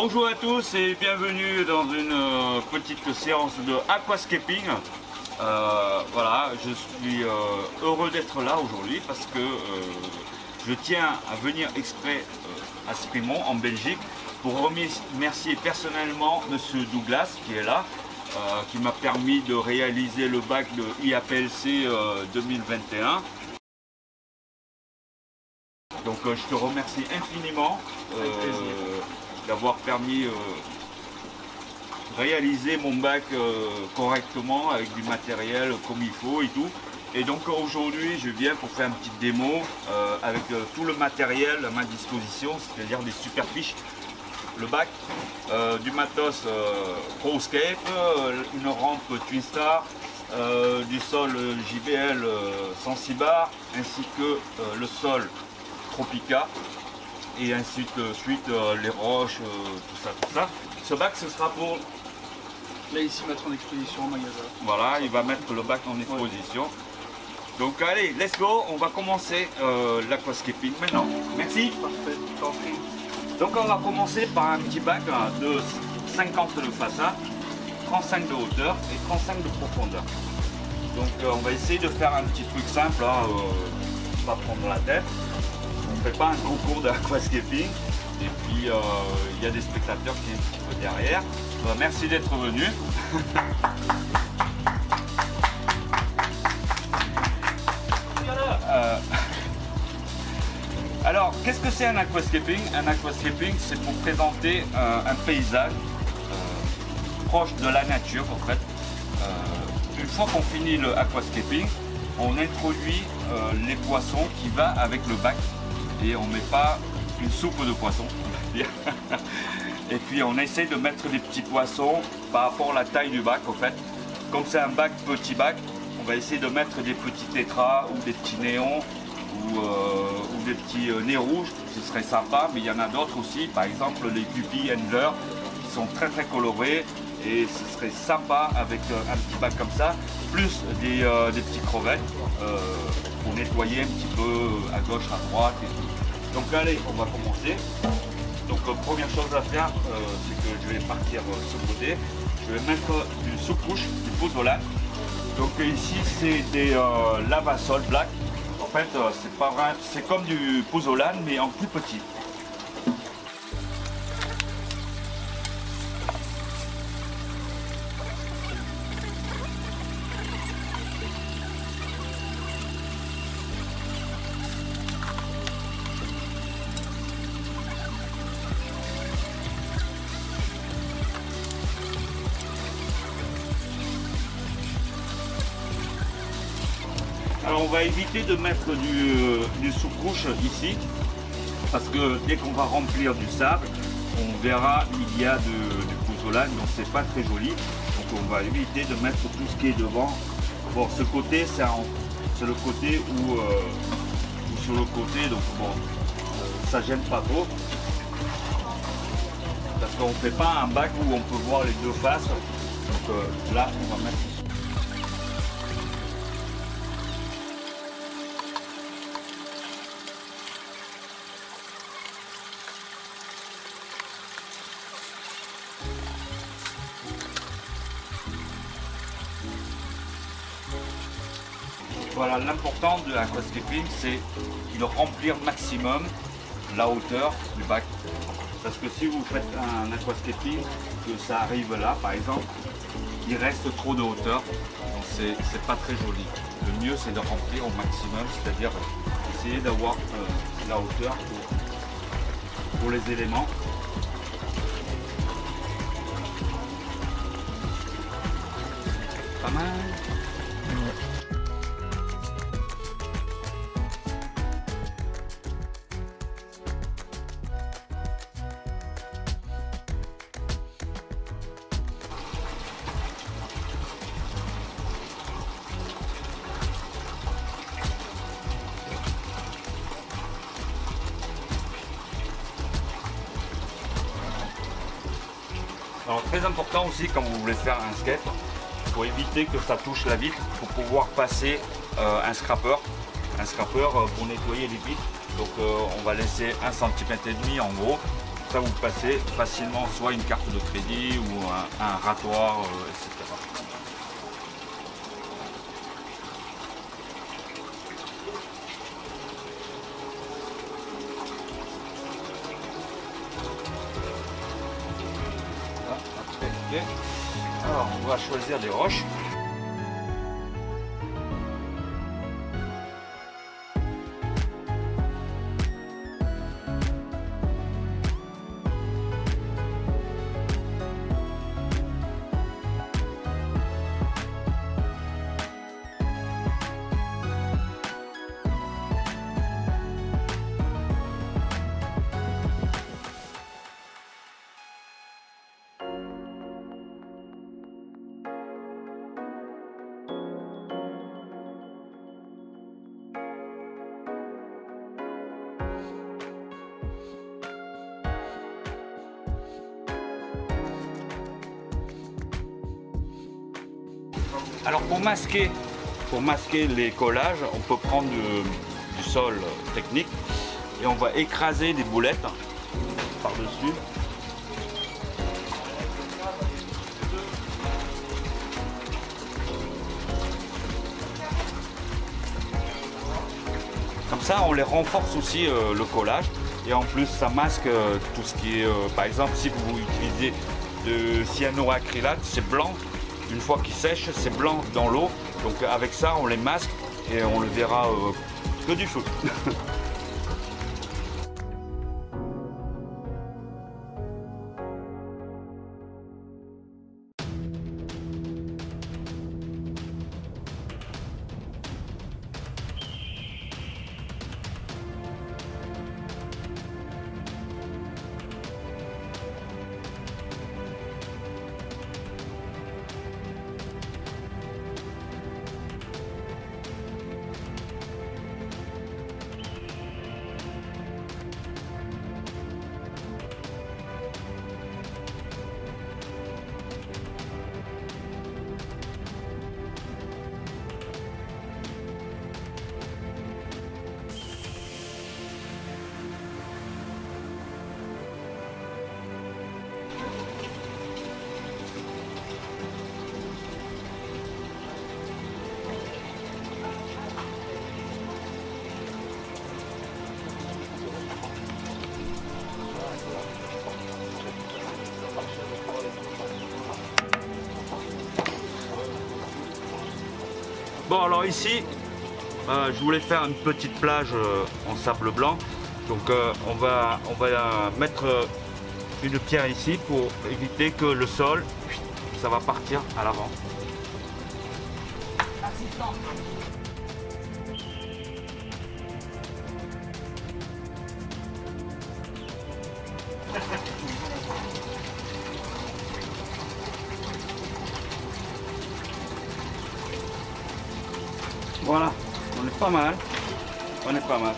Bonjour à tous et bienvenue dans une petite séance de aquascaping. Voilà, je suis heureux d'être là aujourd'hui parce que je tiens à venir exprès à Sprimont en Belgique pour remercier personnellement Monsieur Douglas qui est là, qui m'a permis de réaliser le bac de IAPLC 2021. Donc je te remercie infiniment d'avoir permis de réaliser mon bac correctement avec du matériel comme il faut et tout. Et donc aujourd'hui je viens pour faire une petite démo avec tout le matériel à ma disposition, c'est-à-dire des superfiches, le bac, du matos ProScape, une rampe Twinstar, du sol JBL 106 bar ainsi que le sol Tropica et ainsi de suite les roches, tout ça. Ce bac ce sera pour... Là ici mettre en exposition en magasin. Voilà, il va mettre le bac en exposition. Donc allez, let's go, on va commencer l'aquascaping maintenant. Merci. Parfait, t'en prie. Donc on va commencer par un petit bac de 50 de façade, 35 de hauteur et 35 de profondeur. Donc on va essayer de faire un petit truc simple, pas prendre la tête. On ne fait pas un concours d'aquascaping. Et puis il y a des spectateurs qui sont un petit peu derrière. Merci d'être venu. Alors, qu'est-ce que c'est un aquascaping? Un aquascaping, c'est pour présenter un paysage proche de la nature, en fait. Une fois qu'on finit le aquascaping, on introduit les poissons qui va avec le bac et on ne met pas une soupe de poissons, on va dire. Et puis on essaie de mettre des petits poissons par rapport à la taille du bac, en fait. Comme c'est un bac, petit bac, on va essayer de mettre des petits tétras ou des petits néons ou des petits nez rouges, ce serait sympa, mais il y en a d'autres aussi, par exemple les guppies handlers qui sont très colorés et ce serait sympa avec un petit bac comme ça, plus des petits crevettes pour nettoyer un petit peu à gauche, à droite et tout. Donc allez, on va commencer. Donc première chose à faire, c'est que je vais partir ce côté. Je vais mettre une sous-couche, du pozzolane. Donc ici c'est des Lavasol Black. En fait c'est pas vrai, c'est comme du pozzolane mais en plus petit. Alors on va éviter de mettre du sous-couche ici, parce que dès qu'on va remplir du sable, on verra il y a du pozzolane, donc c'est pas très joli. Donc on va éviter de mettre tout ce qui est devant. Bon, ce côté c'est le côté où sur le côté, donc bon, ça gêne pas trop. Parce qu'on fait pas un bac où on peut voir les deux faces. Donc là on va mettre ici. Voilà, l'important de l'aquascaping, c'est de remplir maximum la hauteur du bac. Parce que si vous faites un aquascaping, que ça arrive là, par exemple, il reste trop de hauteur, donc c'est pas très joli. Le mieux, c'est de remplir au maximum, c'est-à-dire essayer d'avoir la hauteur pour les éléments. Pas mal. Alors très important aussi quand vous voulez faire un skate, il faut éviter que ça touche la vitre pour pouvoir passer un scraper pour nettoyer les vitres. Donc on va laisser 1,5 cm en gros Ça vous passez facilement soit une carte de crédit ou un ratoire, etc. Après, alors on va choisir des roches. Alors pour masquer les collages, on peut prendre du sol technique et on va écraser des boulettes par-dessus. Comme ça, on les renforce aussi le collage et en plus ça masque tout ce qui est, par exemple, si vous utilisez de cyanoacrylate, c'est blanc. Une fois qu'il sèche, c'est blanc dans l'eau. Donc avec ça, on les masque et on le verra que du feu. Bon, alors ici, je voulais faire une petite plage en sable blanc. Donc on va mettre une pierre ici pour éviter que le sol, ça va partir à l'avant. Voilà, on est pas mal. On est pas mal.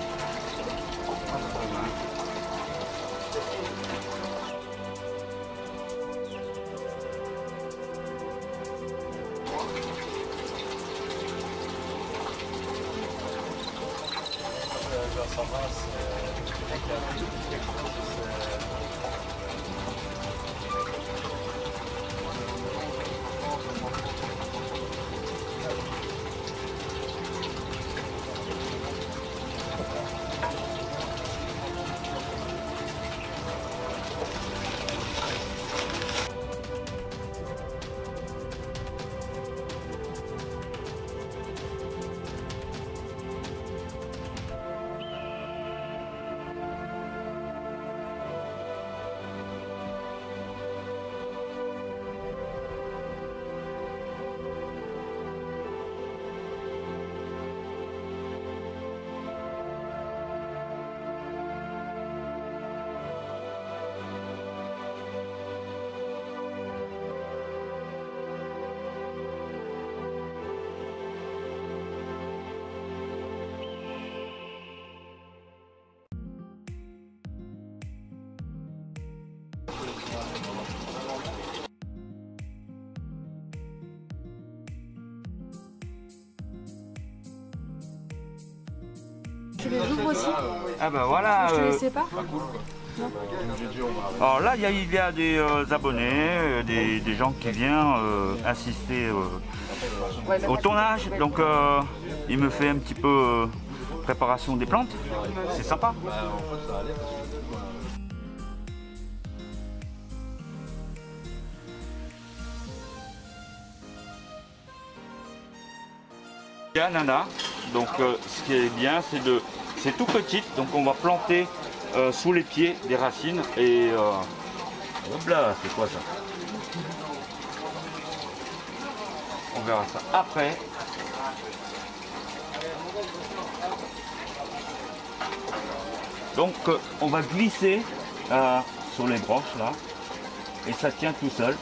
Tu les ouvres aussi? Ah bah voilà. Je te laissais pas? Alors là, il y a des abonnés, des gens qui viennent assister au tournage. Donc il me fait un petit peu préparation des plantes. C'est sympa. Il y a Nana, donc ce qui est bien, c'est tout petit, donc on va planter sous les pieds des racines et hop là, c'est quoi ça? On verra ça après. Donc on va glisser sur les branches là et ça tient tout seul.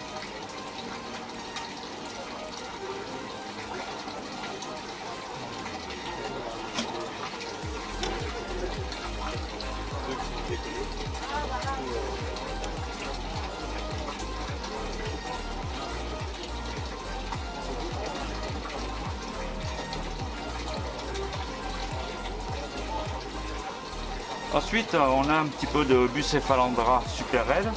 Ensuite, on a un petit peu de Bucephalandra super raide.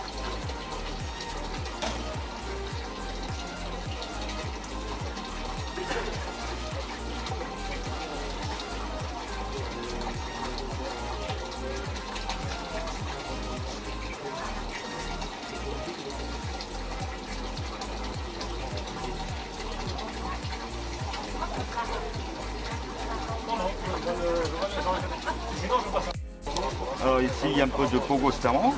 Alors ici, il y a un peu de Pogostamon.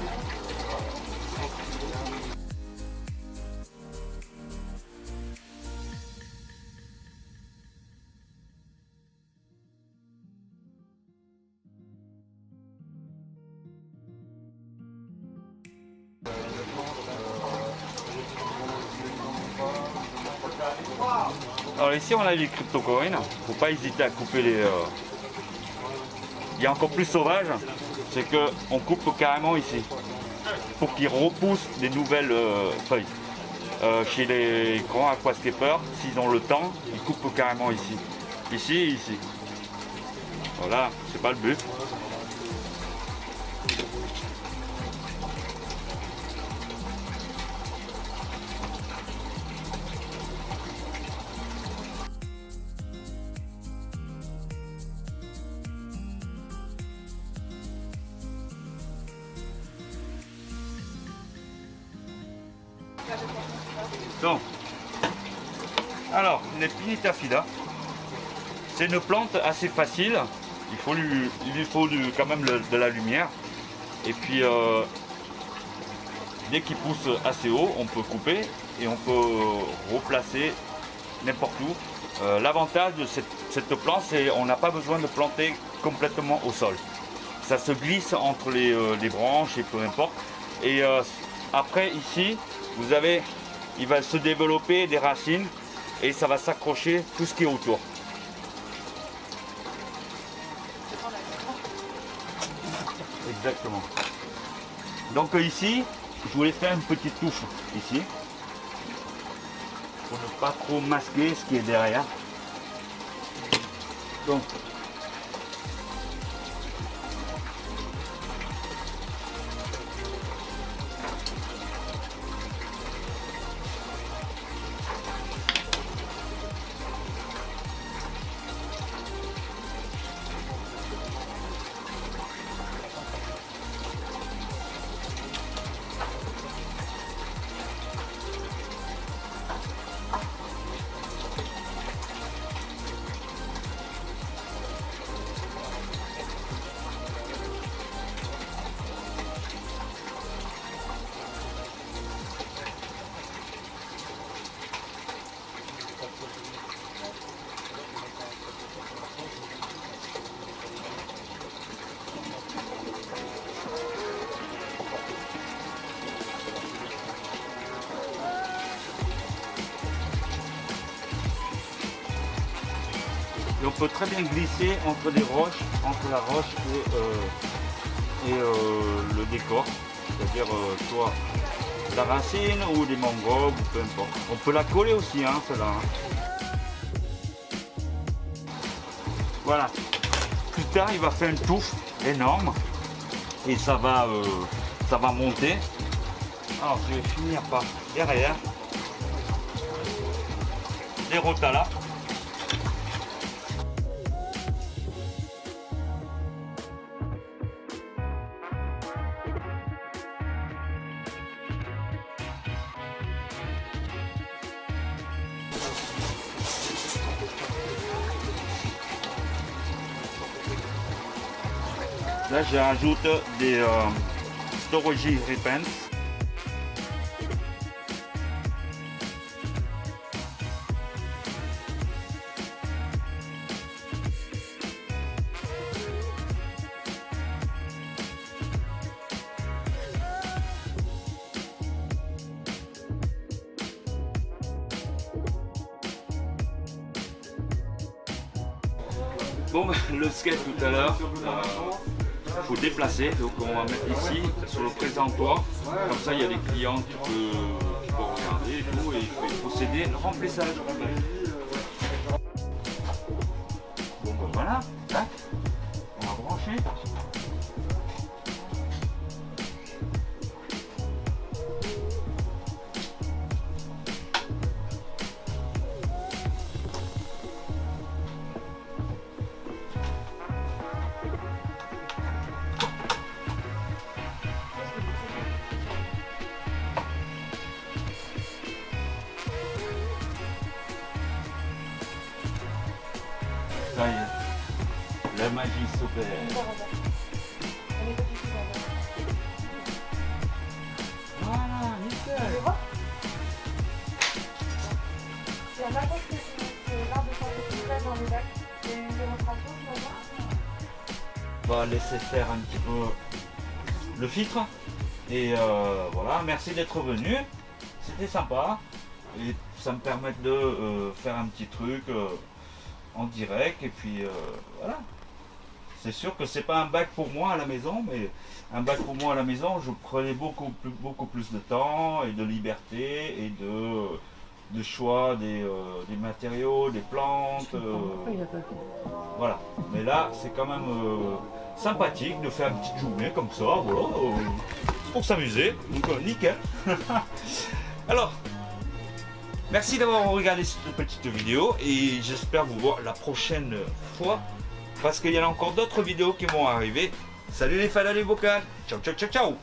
Alors ici, on a les cryptocoïnes. Il ne faut pas hésiter à couper les... Il y a encore plus sauvage, c'est qu'on coupe carrément ici pour qu'ils repoussent des nouvelles feuilles. Chez les grands aquascapers, s'ils ont le temps, ils coupent carrément ici. Ici et ici. Voilà, c'est pas le but. Donc, alors, les Pinitaphylla, c'est une plante assez facile. Il lui faut quand même de la lumière. Et puis, dès qu'il pousse assez haut, on peut couper et on peut replacer n'importe où. L'avantage de cette plante, c'est qu'on n'a pas besoin de planter complètement au sol. Ça se glisse entre les branches et peu importe. Et après, ici, vous avez... Il va se développer des racines et ça va s'accrocher tout ce qui est autour. Exactement. Donc ici, je voulais faire une petite touche ici pour ne pas trop masquer ce qui est derrière. Donc on peut très bien glisser entre les roches, entre la roche et le décor, c'est-à-dire soit la racine ou des mangroves, peu importe. On peut la coller aussi, hein, celle-là. Voilà. Plus tard, il va faire une touffe énorme et ça va ça va monter. Alors je vais finir par derrière les rotalas. Là, je rajoute des storage repens. Bon, le skate tout à l'heure. Il faut déplacer, donc on va mettre ici sur le présentoir, comme ça il y a des clients qui peuvent regarder et tout, et je vais procéder le remplissage. Bon ben voilà, tac, on va brancher. Ça y est, la magie s'opère. Voilà, nickel. Il y a n'importe quel l'art de faire des pistaches dans les bacs. Il y a une démonstration ce matin. On va laisser faire un petit peu le filtre. Et voilà, merci d'être venu. C'était sympa. Et ça me permet de faire un petit truc en direct. Et puis voilà. C'est sûr que c'est pas un bac pour moi à la maison, mais un bac pour moi à la maison, je prenais beaucoup plus de temps et de liberté et de choix des matériaux, des plantes. Voilà. Mais là, c'est quand même sympathique de faire une petite journée comme ça, voilà, pour s'amuser. Donc nickel. Alors, merci d'avoir regardé cette petite vidéo et j'espère vous voir la prochaine fois parce qu'il y en a encore d'autres vidéos qui vont arriver. Salut les fans, les vocales. Ciao, ciao, ciao, ciao.